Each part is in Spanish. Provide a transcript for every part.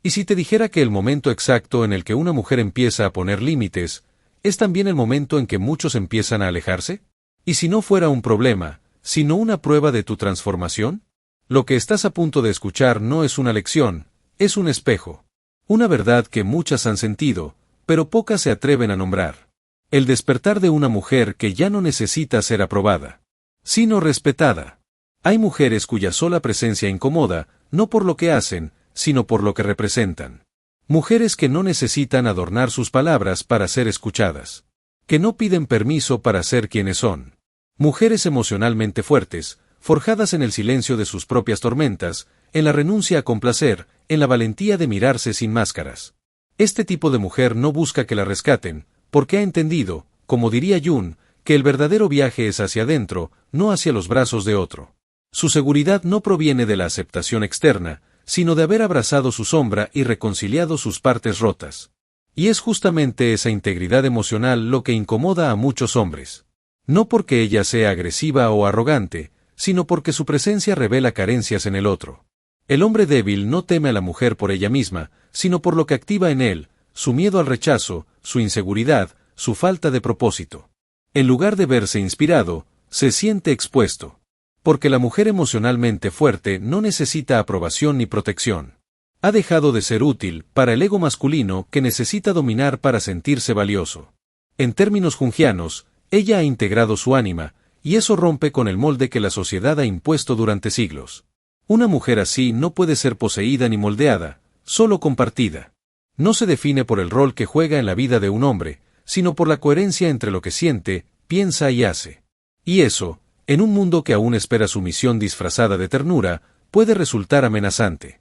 Y si te dijera que el momento exacto en el que una mujer empieza a poner límites, ¿es también el momento en que muchos empiezan a alejarse? ¿Y si no fuera un problema, sino una prueba de tu transformación? Lo que estás a punto de escuchar no es una lección, es un espejo. Una verdad que muchas han sentido, pero pocas se atreven a nombrar. El despertar de una mujer que ya no necesita ser aprobada, sino respetada. Hay mujeres cuya sola presencia incomoda, no por lo que hacen, sino por lo que representan. Mujeres que no necesitan adornar sus palabras para ser escuchadas. Que no piden permiso para ser quienes son. Mujeres emocionalmente fuertes, forjadas en el silencio de sus propias tormentas, en la renuncia a complacer, en la valentía de mirarse sin máscaras. Este tipo de mujer no busca que la rescaten, porque ha entendido, como diría Jung, que el verdadero viaje es hacia adentro, no hacia los brazos de otro. Su seguridad no proviene de la aceptación externa, sino de haber abrazado su sombra y reconciliado sus partes rotas. Y es justamente esa integridad emocional lo que incomoda a muchos hombres. No porque ella sea agresiva o arrogante, sino porque su presencia revela carencias en el otro. El hombre débil no teme a la mujer por ella misma, sino por lo que activa en él, su miedo al rechazo, su inseguridad, su falta de propósito. En lugar de verse inspirado, se siente expuesto. Porque la mujer emocionalmente fuerte no necesita aprobación ni protección. Ha dejado de ser útil para el ego masculino que necesita dominar para sentirse valioso. En términos jungianos, ella ha integrado su ánima, y eso rompe con el molde que la sociedad ha impuesto durante siglos. Una mujer así no puede ser poseída ni moldeada, solo compartida. No se define por el rol que juega en la vida de un hombre, sino por la coherencia entre lo que siente, piensa y hace. Y eso, en un mundo que aún espera sumisión disfrazada de ternura, puede resultar amenazante.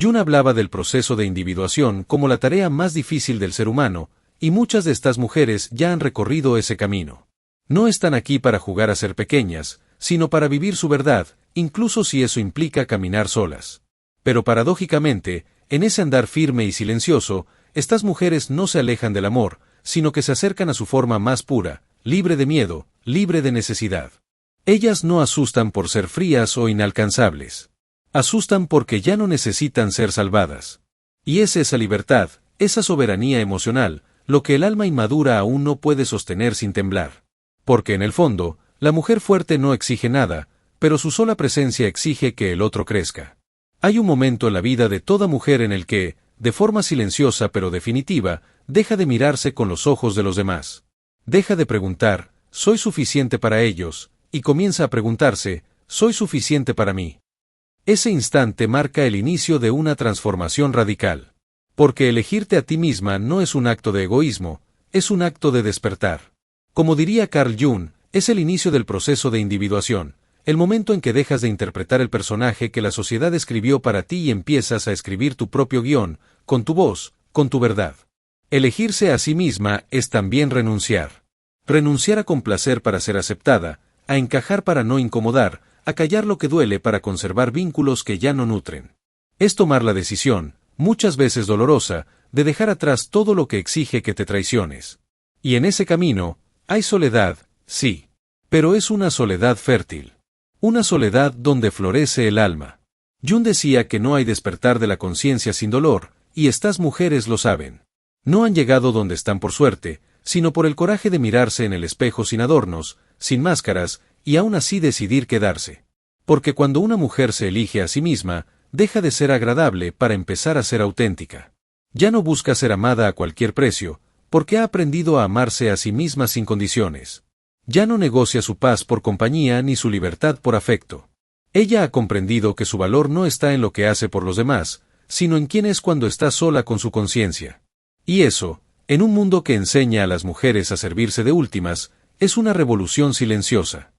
Jung hablaba del proceso de individuación como la tarea más difícil del ser humano, y muchas de estas mujeres ya han recorrido ese camino. No están aquí para jugar a ser pequeñas, sino para vivir su verdad, incluso si eso implica caminar solas. Pero paradójicamente, en ese andar firme y silencioso, estas mujeres no se alejan del amor, sino que se acercan a su forma más pura, libre de miedo, libre de necesidad. Ellas no asustan por ser frías o inalcanzables. Asustan porque ya no necesitan ser salvadas. Y es esa libertad, esa soberanía emocional, lo que el alma inmadura aún no puede sostener sin temblar. Porque en el fondo, la mujer fuerte no exige nada, pero su sola presencia exige que el otro crezca. Hay un momento en la vida de toda mujer en el que, de forma silenciosa pero definitiva, deja de mirarse con los ojos de los demás. Deja de preguntar, ¿soy suficiente para ellos? Y comienza a preguntarse, ¿soy suficiente para mí? Ese instante marca el inicio de una transformación radical. Porque elegirte a ti misma no es un acto de egoísmo, es un acto de despertar. Como diría Carl Jung, es el inicio del proceso de individuación, el momento en que dejas de interpretar el personaje que la sociedad escribió para ti y empiezas a escribir tu propio guión, con tu voz, con tu verdad. Elegirse a sí misma es también renunciar. Renunciar a complacer para ser aceptada, a encajar para no incomodar, a callar lo que duele para conservar vínculos que ya no nutren. Es tomar la decisión, muchas veces dolorosa, de dejar atrás todo lo que exige que te traiciones. Y en ese camino, hay soledad, sí. Pero es una soledad fértil. Una soledad donde florece el alma. Jung decía que no hay despertar de la conciencia sin dolor, y estas mujeres lo saben. No han llegado donde están por suerte, sino por el coraje de mirarse en el espejo sin adornos, sin máscaras, y aún así decidir quedarse. Porque cuando una mujer se elige a sí misma, deja de ser agradable para empezar a ser auténtica. Ya no busca ser amada a cualquier precio, porque ha aprendido a amarse a sí misma sin condiciones. Ya no negocia su paz por compañía ni su libertad por afecto. Ella ha comprendido que su valor no está en lo que hace por los demás, sino en quién es cuando está sola con su conciencia. Y eso, en un mundo que enseña a las mujeres a servirse de últimas, es una revolución silenciosa.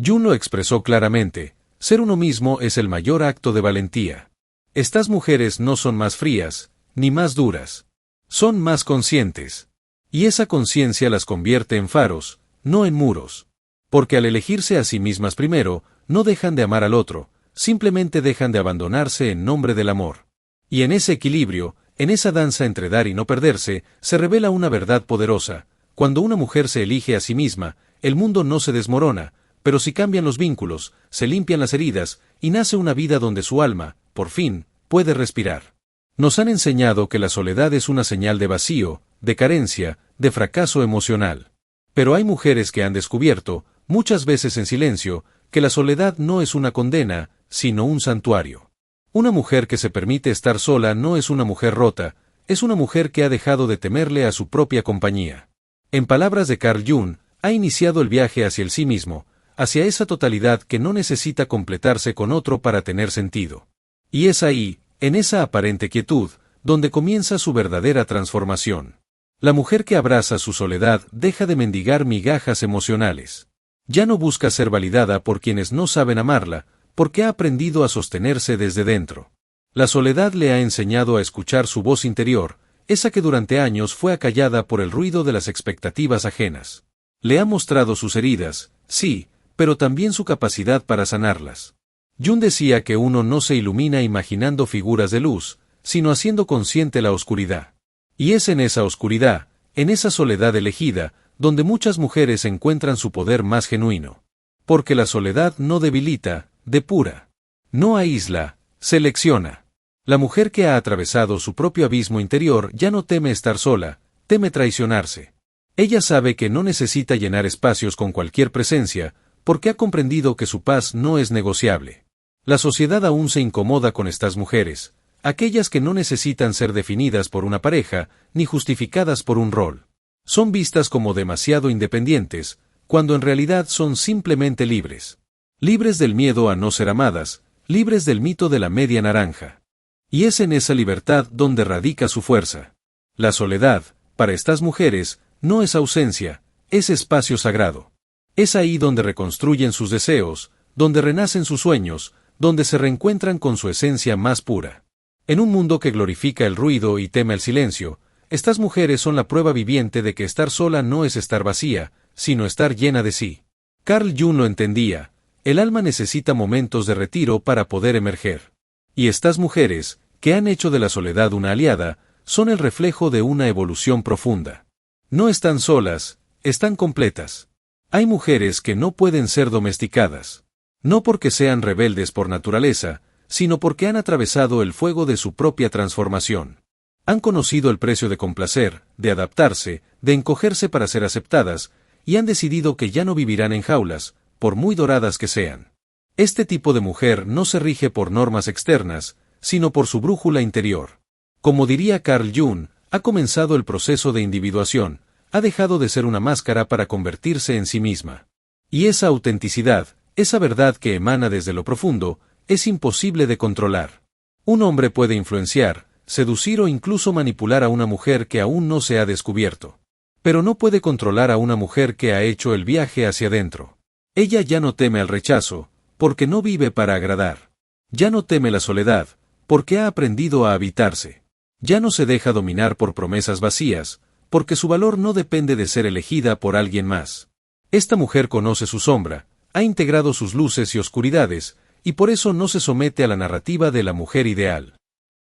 Jung lo expresó claramente, ser uno mismo es el mayor acto de valentía. Estas mujeres no son más frías, ni más duras. Son más conscientes. Y esa conciencia las convierte en faros, no en muros. Porque al elegirse a sí mismas primero, no dejan de amar al otro, simplemente dejan de abandonarse en nombre del amor. Y en ese equilibrio, en esa danza entre dar y no perderse, se revela una verdad poderosa. Cuando una mujer se elige a sí misma, el mundo no se desmorona, pero si cambian los vínculos, se limpian las heridas, y nace una vida donde su alma, por fin, puede respirar. Nos han enseñado que la soledad es una señal de vacío, de carencia, de fracaso emocional. Pero hay mujeres que han descubierto, muchas veces en silencio, que la soledad no es una condena, sino un santuario. Una mujer que se permite estar sola no es una mujer rota, es una mujer que ha dejado de temerle a su propia compañía. En palabras de Carl Jung, ha iniciado el viaje hacia el sí mismo, hacia esa totalidad que no necesita completarse con otro para tener sentido. Y es ahí, en esa aparente quietud, donde comienza su verdadera transformación. La mujer que abraza su soledad deja de mendigar migajas emocionales. Ya no busca ser validada por quienes no saben amarla, porque ha aprendido a sostenerse desde dentro. La soledad le ha enseñado a escuchar su voz interior, esa que durante años fue acallada por el ruido de las expectativas ajenas. Le ha mostrado sus heridas, sí, pero también su capacidad para sanarlas. Jung decía que uno no se ilumina imaginando figuras de luz, sino haciendo consciente la oscuridad. Y es en esa oscuridad, en esa soledad elegida, donde muchas mujeres encuentran su poder más genuino. Porque la soledad no debilita, depura. No aísla, selecciona. La mujer que ha atravesado su propio abismo interior ya no teme estar sola, teme traicionarse. Ella sabe que no necesita llenar espacios con cualquier presencia, porque ha comprendido que su paz no es negociable. La sociedad aún se incomoda con estas mujeres, aquellas que no necesitan ser definidas por una pareja, ni justificadas por un rol. Son vistas como demasiado independientes, cuando en realidad son simplemente libres. Libres del miedo a no ser amadas, libres del mito de la media naranja. Y es en esa libertad donde radica su fuerza. La soledad, para estas mujeres, no es ausencia, es espacio sagrado. Es ahí donde reconstruyen sus deseos, donde renacen sus sueños, donde se reencuentran con su esencia más pura. En un mundo que glorifica el ruido y teme el silencio, estas mujeres son la prueba viviente de que estar sola no es estar vacía, sino estar llena de sí. Carl Jung lo entendía, el alma necesita momentos de retiro para poder emerger. Y estas mujeres, que han hecho de la soledad una aliada, son el reflejo de una evolución profunda. No están solas, están completas. Hay mujeres que no pueden ser domesticadas. No porque sean rebeldes por naturaleza, sino porque han atravesado el fuego de su propia transformación. Han conocido el precio de complacer, de adaptarse, de encogerse para ser aceptadas, y han decidido que ya no vivirán en jaulas, por muy doradas que sean. Este tipo de mujer no se rige por normas externas, sino por su brújula interior. Como diría Carl Jung, ha comenzado el proceso de individuación, ha dejado de ser una máscara para convertirse en sí misma. Y esa autenticidad, esa verdad que emana desde lo profundo, es imposible de controlar. Un hombre puede influenciar, seducir o incluso manipular a una mujer que aún no se ha descubierto. Pero no puede controlar a una mujer que ha hecho el viaje hacia adentro. Ella ya no teme al rechazo, porque no vive para agradar. Ya no teme la soledad, porque ha aprendido a habitarse. Ya no se deja dominar por promesas vacías, porque su valor no depende de ser elegida por alguien más. Esta mujer conoce su sombra, ha integrado sus luces y oscuridades, y por eso no se somete a la narrativa de la mujer ideal.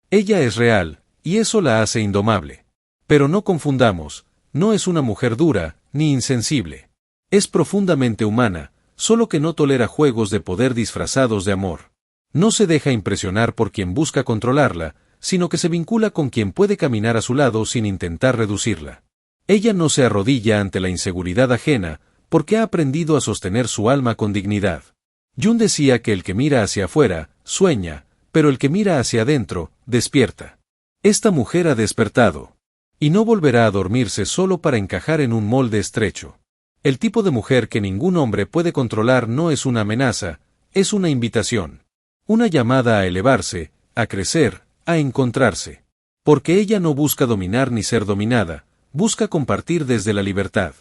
Ella es real, y eso la hace indomable. Pero no confundamos, no es una mujer dura, ni insensible. Es profundamente humana, solo que no tolera juegos de poder disfrazados de amor. No se deja impresionar por quien busca controlarla, sino que se vincula con quien puede caminar a su lado sin intentar reducirla. Ella no se arrodilla ante la inseguridad ajena, porque ha aprendido a sostener su alma con dignidad. Jung decía que el que mira hacia afuera, sueña, pero el que mira hacia adentro, despierta. Esta mujer ha despertado. Y no volverá a dormirse solo para encajar en un molde estrecho. El tipo de mujer que ningún hombre puede controlar no es una amenaza, es una invitación. Una llamada a elevarse, a crecer, a encontrarse. Porque ella no busca dominar ni ser dominada, busca compartir desde la libertad.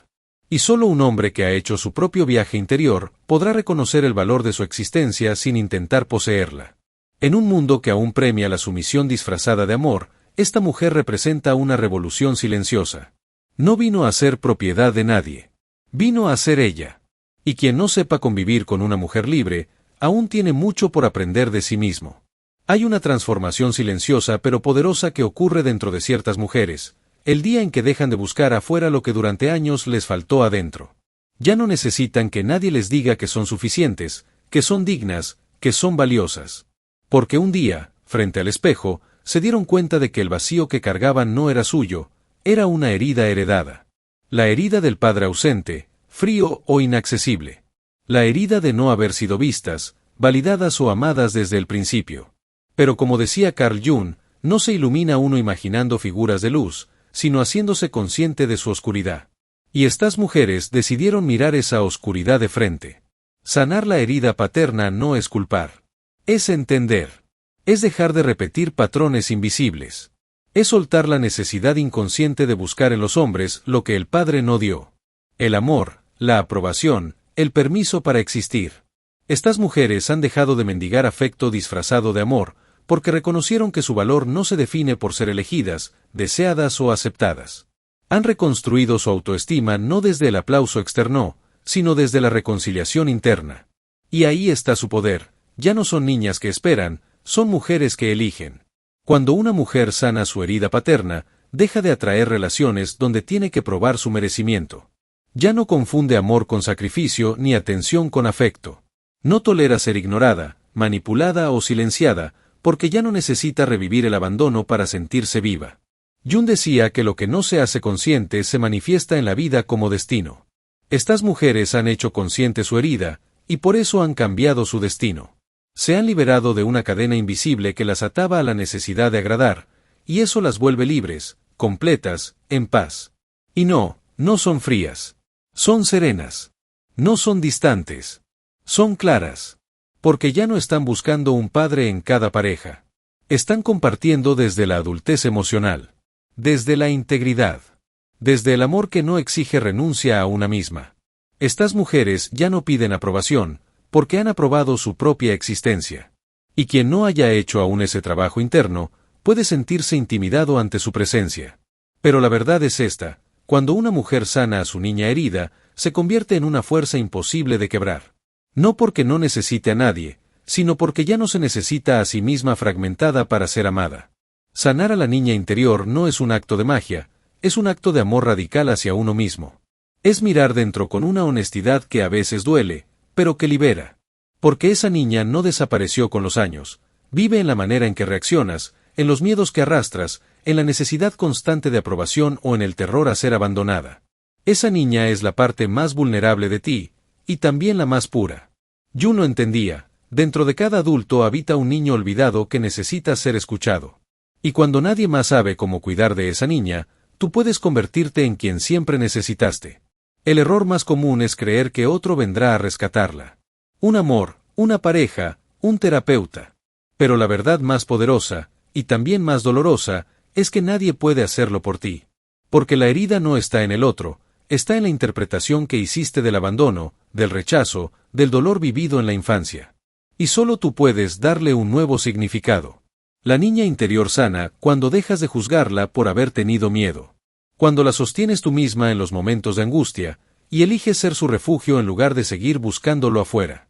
Y solo un hombre que ha hecho su propio viaje interior podrá reconocer el valor de su existencia sin intentar poseerla. En un mundo que aún premia la sumisión disfrazada de amor, esta mujer representa una revolución silenciosa. No vino a ser propiedad de nadie. Vino a ser ella. Y quien no sepa convivir con una mujer libre, aún tiene mucho por aprender de sí mismo. Hay una transformación silenciosa pero poderosa que ocurre dentro de ciertas mujeres, el día en que dejan de buscar afuera lo que durante años les faltó adentro. Ya no necesitan que nadie les diga que son suficientes, que son dignas, que son valiosas. Porque un día, frente al espejo, se dieron cuenta de que el vacío que cargaban no era suyo, era una herida heredada. La herida del padre ausente, frío o inaccesible. La herida de no haber sido vistas, validadas o amadas desde el principio. Pero como decía Carl Jung, no se ilumina uno imaginando figuras de luz, sino haciéndose consciente de su oscuridad. Y estas mujeres decidieron mirar esa oscuridad de frente. Sanar la herida paterna no es culpar. Es entender. Es dejar de repetir patrones invisibles. Es soltar la necesidad inconsciente de buscar en los hombres lo que el padre no dio. El amor, la aprobación, el permiso para existir. Estas mujeres han dejado de mendigar afecto disfrazado de amor, porque reconocieron que su valor no se define por ser elegidas, deseadas o aceptadas. Han reconstruido su autoestima no desde el aplauso externo, sino desde la reconciliación interna. Y ahí está su poder. Ya no son niñas que esperan, son mujeres que eligen. Cuando una mujer sana su herida paterna, deja de atraer relaciones donde tiene que probar su merecimiento. Ya no confunde amor con sacrificio ni atención con afecto. No tolera ser ignorada, manipulada o silenciada, porque ya no necesita revivir el abandono para sentirse viva. Jung decía que lo que no se hace consciente se manifiesta en la vida como destino. Estas mujeres han hecho consciente su herida, y por eso han cambiado su destino. Se han liberado de una cadena invisible que las ataba a la necesidad de agradar, y eso las vuelve libres, completas, en paz. Y no son frías. Son serenas. No son distantes. Son claras. Porque ya no están buscando un padre en cada pareja. Están compartiendo desde la adultez emocional. Desde la integridad. Desde el amor que no exige renuncia a una misma. Estas mujeres ya no piden aprobación, porque han aprobado su propia existencia. Y quien no haya hecho aún ese trabajo interno, puede sentirse intimidado ante su presencia. Pero la verdad es esta: cuando una mujer sana a su niña herida, se convierte en una fuerza imposible de quebrar. No porque no necesite a nadie, sino porque ya no se necesita a sí misma fragmentada para ser amada. Sanar a la niña interior no es un acto de magia, es un acto de amor radical hacia uno mismo. Es mirar dentro con una honestidad que a veces duele, pero que libera. Porque esa niña no desapareció con los años, vive en la manera en que reaccionas, en los miedos que arrastras, en la necesidad constante de aprobación o en el terror a ser abandonada. Esa niña es la parte más vulnerable de ti, y también la más pura. Jung lo entendía: dentro de cada adulto habita un niño olvidado que necesita ser escuchado. Y cuando nadie más sabe cómo cuidar de esa niña, tú puedes convertirte en quien siempre necesitaste. El error más común es creer que otro vendrá a rescatarla. Un amor, una pareja, un terapeuta. Pero la verdad más poderosa, y también más dolorosa, es que nadie puede hacerlo por ti. Porque la herida no está en el otro, está en la interpretación que hiciste del abandono, del rechazo, del dolor vivido en la infancia. Y solo tú puedes darle un nuevo significado. La niña interior sana cuando dejas de juzgarla por haber tenido miedo. Cuando la sostienes tú misma en los momentos de angustia, y eliges ser su refugio en lugar de seguir buscándolo afuera.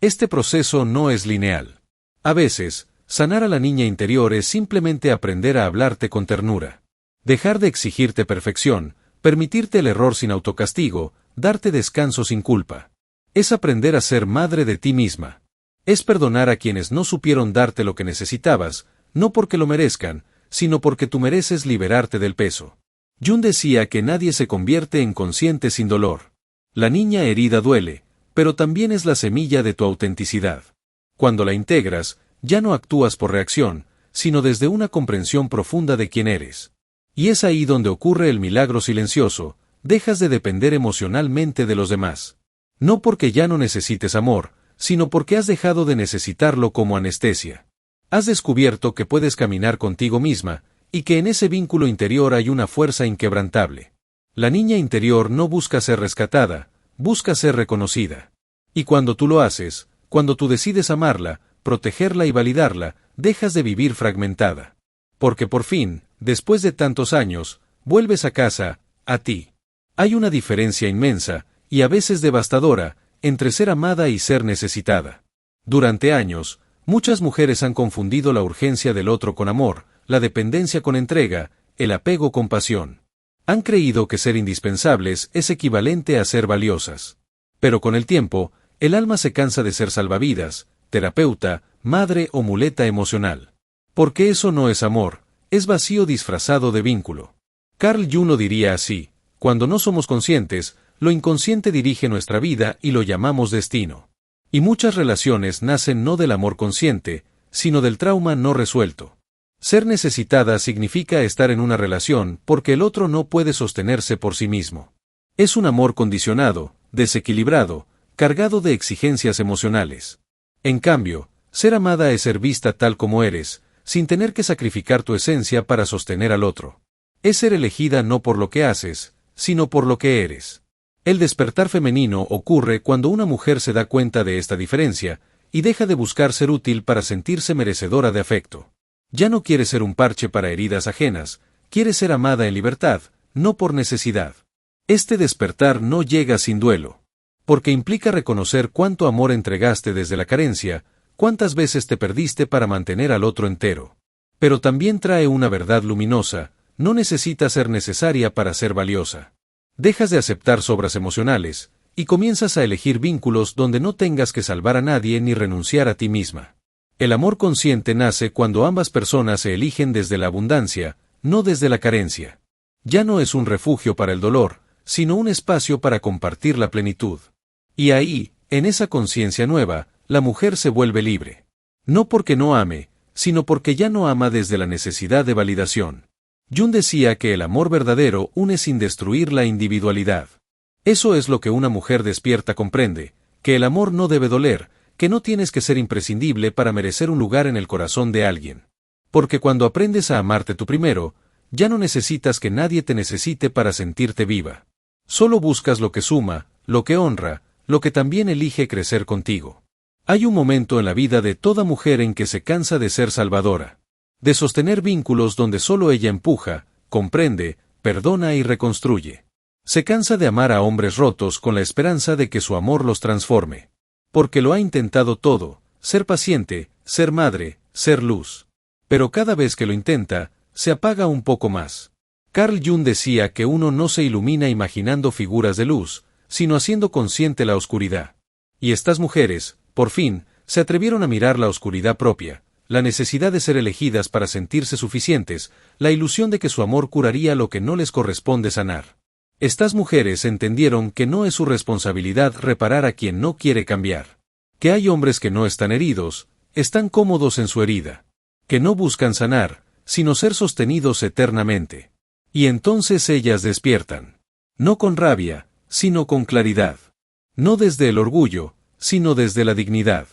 Este proceso no es lineal. A veces, sanar a la niña interior es simplemente aprender a hablarte con ternura. Dejar de exigirte perfección, permitirte el error sin autocastigo, darte descanso sin culpa. Es aprender a ser madre de ti misma. Es perdonar a quienes no supieron darte lo que necesitabas, no porque lo merezcan, sino porque tú mereces liberarte del peso. Jung decía que nadie se convierte en consciente sin dolor. La niña herida duele, pero también es la semilla de tu autenticidad. Cuando la integras, ya no actúas por reacción, sino desde una comprensión profunda de quién eres. Y es ahí donde ocurre el milagro silencioso: dejas de depender emocionalmente de los demás. No porque ya no necesites amor, sino porque has dejado de necesitarlo como anestesia. Has descubierto que puedes caminar contigo misma, y que en ese vínculo interior hay una fuerza inquebrantable. La niña interior no busca ser rescatada, busca ser reconocida. Y cuando tú lo haces, cuando tú decides amarla, protegerla y validarla, dejas de vivir fragmentada. Porque por fin, después de tantos años, vuelves a casa, a ti. Hay una diferencia inmensa, y a veces devastadora, entre ser amada y ser necesitada. Durante años, muchas mujeres han confundido la urgencia del otro con amor, la dependencia con entrega, el apego con pasión. Han creído que ser indispensables es equivalente a ser valiosas. Pero con el tiempo, el alma se cansa de ser salvavidas, terapeuta, madre o muleta emocional. Porque eso no es amor, es vacío disfrazado de vínculo. Carl Jung lo diría así: cuando no somos conscientes, lo inconsciente dirige nuestra vida y lo llamamos destino. Y muchas relaciones nacen no del amor consciente, sino del trauma no resuelto. Ser necesitada significa estar en una relación porque el otro no puede sostenerse por sí mismo. Es un amor condicionado, desequilibrado, cargado de exigencias emocionales. En cambio, ser amada es ser vista tal como eres, sin tener que sacrificar tu esencia para sostener al otro. Es ser elegida no por lo que haces, sino por lo que eres. El despertar femenino ocurre cuando una mujer se da cuenta de esta diferencia, y deja de buscar ser útil para sentirse merecedora de afecto. Ya no quiere ser un parche para heridas ajenas, quiere ser amada en libertad, no por necesidad. Este despertar no llega sin duelo, porque implica reconocer cuánto amor entregaste desde la carencia, cuántas veces te perdiste para mantener al otro entero. Pero también trae una verdad luminosa: no necesita ser necesaria para ser valiosa. Dejas de aceptar sobras emocionales, y comienzas a elegir vínculos donde no tengas que salvar a nadie ni renunciar a ti misma. El amor consciente nace cuando ambas personas se eligen desde la abundancia, no desde la carencia. Ya no es un refugio para el dolor, sino un espacio para compartir la plenitud. Y ahí, en esa conciencia nueva, la mujer se vuelve libre. No porque no ame, sino porque ya no ama desde la necesidad de validación. Jung decía que el amor verdadero une sin destruir la individualidad. Eso es lo que una mujer despierta comprende: que el amor no debe doler, que no tienes que ser imprescindible para merecer un lugar en el corazón de alguien. Porque cuando aprendes a amarte tú primero, ya no necesitas que nadie te necesite para sentirte viva. Solo buscas lo que suma, lo que honra, lo que también elige crecer contigo. Hay un momento en la vida de toda mujer en que se cansa de ser salvadora, de sostener vínculos donde solo ella empuja, comprende, perdona y reconstruye. Se cansa de amar a hombres rotos con la esperanza de que su amor los transforme. Porque lo ha intentado todo: ser paciente, ser madre, ser luz. Pero cada vez que lo intenta, se apaga un poco más. Carl Jung decía que uno no se ilumina imaginando figuras de luz, sino haciendo consciente la oscuridad. Y estas mujeres, por fin, se atrevieron a mirar la oscuridad propia, la necesidad de ser elegidas para sentirse suficientes, la ilusión de que su amor curaría lo que no les corresponde sanar. Estas mujeres entendieron que no es su responsabilidad reparar a quien no quiere cambiar. Que hay hombres que no están heridos, están cómodos en su herida. Que no buscan sanar, sino ser sostenidos eternamente. Y entonces ellas despiertan. No con rabia, sino con claridad. No desde el orgullo, sino desde la dignidad.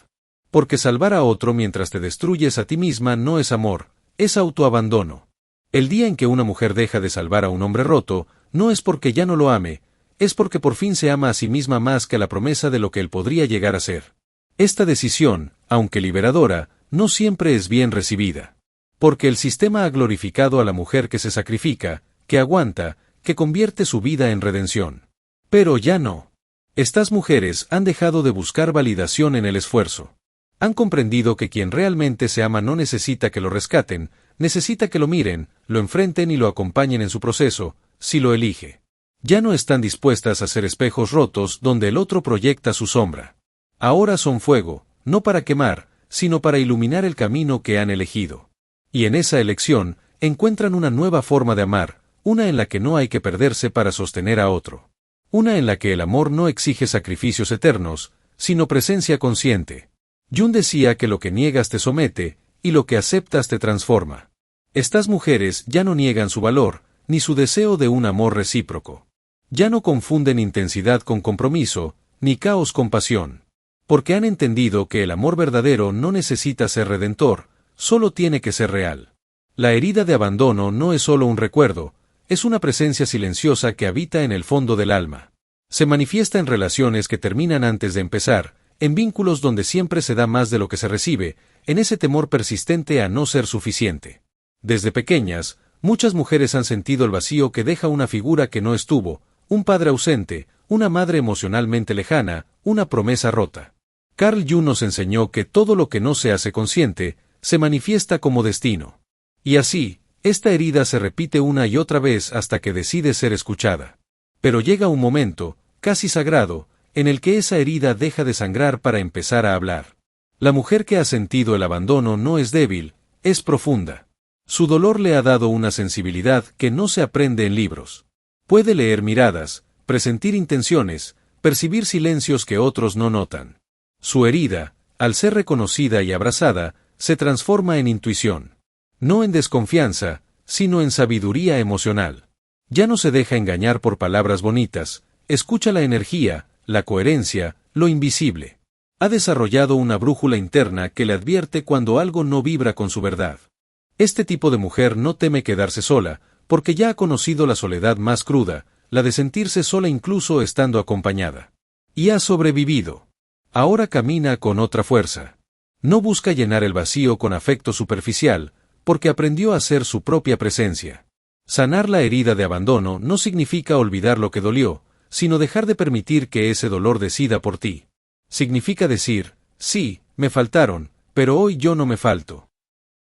Porque salvar a otro mientras te destruyes a ti misma no es amor, es autoabandono. El día en que una mujer deja de salvar a un hombre roto, no es porque ya no lo ame, es porque por fin se ama a sí misma más que la promesa de lo que él podría llegar a ser. Esta decisión, aunque liberadora, no siempre es bien recibida. Porque el sistema ha glorificado a la mujer que se sacrifica, que aguanta, que convierte su vida en redención. Pero ya no. Estas mujeres han dejado de buscar validación en el esfuerzo. Han comprendido que quien realmente se ama no necesita que lo rescaten, necesita que lo miren, lo enfrenten y lo acompañen en su proceso, si lo elige. Ya no están dispuestas a ser espejos rotos donde el otro proyecta su sombra. Ahora son fuego, no para quemar, sino para iluminar el camino que han elegido. Y en esa elección, encuentran una nueva forma de amar, una en la que no hay que perderse para sostener a otro. Una en la que el amor no exige sacrificios eternos, sino presencia consciente. Jung decía que lo que niegas te somete, y lo que aceptas te transforma. Estas mujeres ya no niegan su valor, ni su deseo de un amor recíproco. Ya no confunden intensidad con compromiso, ni caos con pasión. Porque han entendido que el amor verdadero no necesita ser redentor, solo tiene que ser real. La herida de abandono no es solo un recuerdo, es una presencia silenciosa que habita en el fondo del alma. Se manifiesta en relaciones que terminan antes de empezar, en vínculos donde siempre se da más de lo que se recibe, en ese temor persistente a no ser suficiente. Desde pequeñas, muchas mujeres han sentido el vacío que deja una figura que no estuvo, un padre ausente, una madre emocionalmente lejana, una promesa rota. Carl Jung nos enseñó que todo lo que no se hace consciente, se manifiesta como destino. Y así, esta herida se repite una y otra vez hasta que decide ser escuchada. Pero llega un momento, casi sagrado, en el que esa herida deja de sangrar para empezar a hablar. La mujer que ha sentido el abandono no es débil, Es profunda. Su dolor le ha dado una sensibilidad que no se aprende en libros. Puede leer miradas, presentir intenciones, percibir silencios que otros no notan. Su herida, al ser reconocida y abrazada, se transforma en intuición. No en desconfianza, sino en sabiduría emocional. Ya no se deja engañar por palabras bonitas, escucha la energía, la coherencia, lo invisible. Ha desarrollado una brújula interna que le advierte cuando algo no vibra con su verdad. Este tipo de mujer no teme quedarse sola, porque ya ha conocido la soledad más cruda, la de sentirse sola incluso estando acompañada. Y ha sobrevivido. Ahora camina con otra fuerza. No busca llenar el vacío con afecto superficial, porque aprendió a ser su propia presencia. Sanar la herida de abandono no significa olvidar lo que dolió, sino dejar de permitir que ese dolor decida por ti. Significa decir, sí, me faltaron, pero hoy yo no me falto.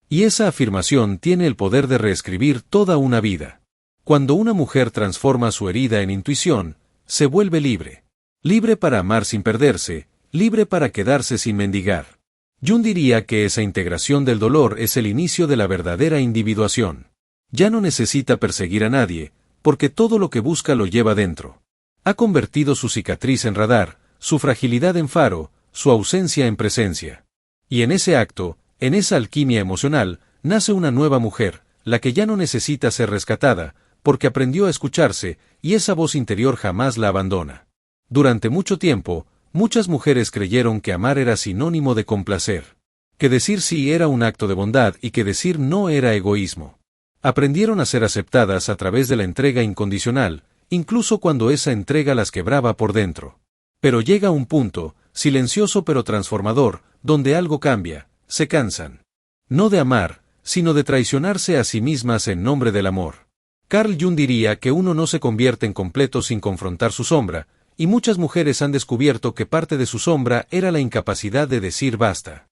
Y esa afirmación tiene el poder de reescribir toda una vida. Cuando una mujer transforma su herida en intuición, se vuelve libre. Libre para amar sin perderse, libre para quedarse sin mendigar. Jung diría que esa integración del dolor es el inicio de la verdadera individuación. Ya no necesita perseguir a nadie, porque todo lo que busca lo lleva dentro. Ha convertido su cicatriz en radar, su fragilidad en faro, su ausencia en presencia. Y en ese acto, en esa alquimia emocional, nace una nueva mujer, la que ya no necesita ser rescatada, porque aprendió a escucharse, y esa voz interior jamás la abandona. Durante mucho tiempo, muchas mujeres creyeron que amar era sinónimo de complacer, que decir sí era un acto de bondad y que decir no era egoísmo. Aprendieron a ser aceptadas a través de la entrega incondicional, incluso cuando esa entrega las quebraba por dentro. Pero llega un punto, silencioso pero transformador, donde algo cambia, se cansan. No de amar, sino de traicionarse a sí mismas en nombre del amor. Carl Jung diría que uno no se convierte en completo sin confrontar su sombra, y muchas mujeres han descubierto que parte de su sombra era la incapacidad de decir basta.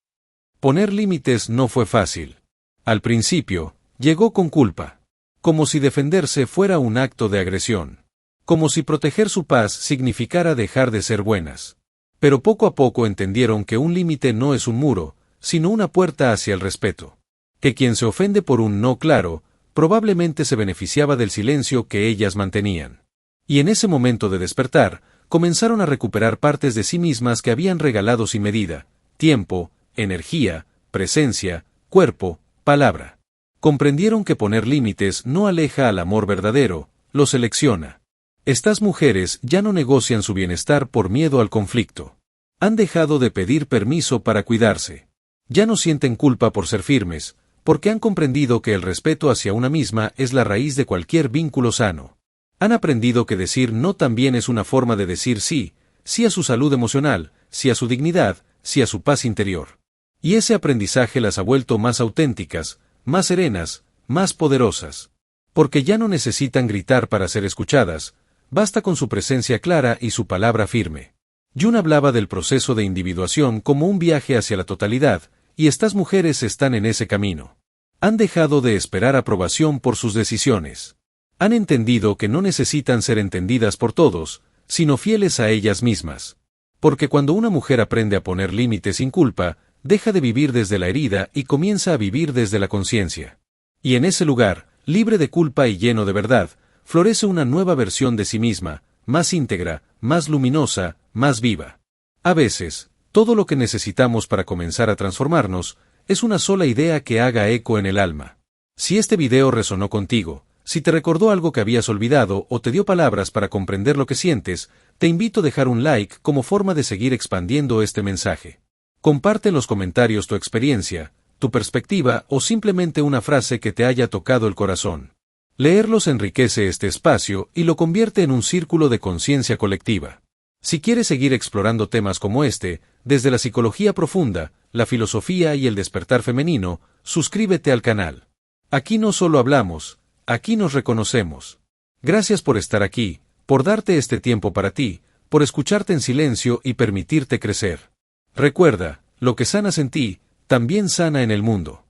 Poner límites no fue fácil. Al principio, llegó con culpa. Como si defenderse fuera un acto de agresión. Como si proteger su paz significara dejar de ser buenas. Pero poco a poco entendieron que un límite no es un muro, sino una puerta hacia el respeto. Que quien se ofende por un no claro, probablemente se beneficiaba del silencio que ellas mantenían. Y en ese momento de despertar, comenzaron a recuperar partes de sí mismas que habían regalado sin medida: tiempo, energía, presencia, cuerpo, palabra. Comprendieron que poner límites no aleja al amor verdadero, lo selecciona. Estas mujeres ya no negocian su bienestar por miedo al conflicto. Han dejado de pedir permiso para cuidarse. Ya no sienten culpa por ser firmes, porque han comprendido que el respeto hacia una misma es la raíz de cualquier vínculo sano. Han aprendido que decir no también es una forma de decir sí, sí a su salud emocional, sí a su dignidad, sí a su paz interior. Y ese aprendizaje las ha vuelto más auténticas, más serenas, más poderosas. Porque ya no necesitan gritar para ser escuchadas, basta con su presencia clara y su palabra firme. Jung hablaba del proceso de individuación como un viaje hacia la totalidad, y estas mujeres están en ese camino. Han dejado de esperar aprobación por sus decisiones. Han entendido que no necesitan ser entendidas por todos, sino fieles a ellas mismas. Porque cuando una mujer aprende a poner límites sin culpa, deja de vivir desde la herida y comienza a vivir desde la conciencia. Y en ese lugar, libre de culpa y lleno de verdad, florece una nueva versión de sí misma, más íntegra, más luminosa, más viva. A veces, todo lo que necesitamos para comenzar a transformarnos, es una sola idea que haga eco en el alma. Si este video resonó contigo, si te recordó algo que habías olvidado o te dio palabras para comprender lo que sientes, te invito a dejar un like como forma de seguir expandiendo este mensaje. Comparte en los comentarios tu experiencia, tu perspectiva o simplemente una frase que te haya tocado el corazón. Leerlos enriquece este espacio y lo convierte en un círculo de conciencia colectiva. Si quieres seguir explorando temas como este, desde la psicología profunda, la filosofía y el despertar femenino, suscríbete al canal. Aquí no solo hablamos, aquí nos reconocemos. Gracias por estar aquí, por darte este tiempo para ti, por escucharte en silencio y permitirte crecer. Recuerda, lo que sanas en ti, también sana en el mundo.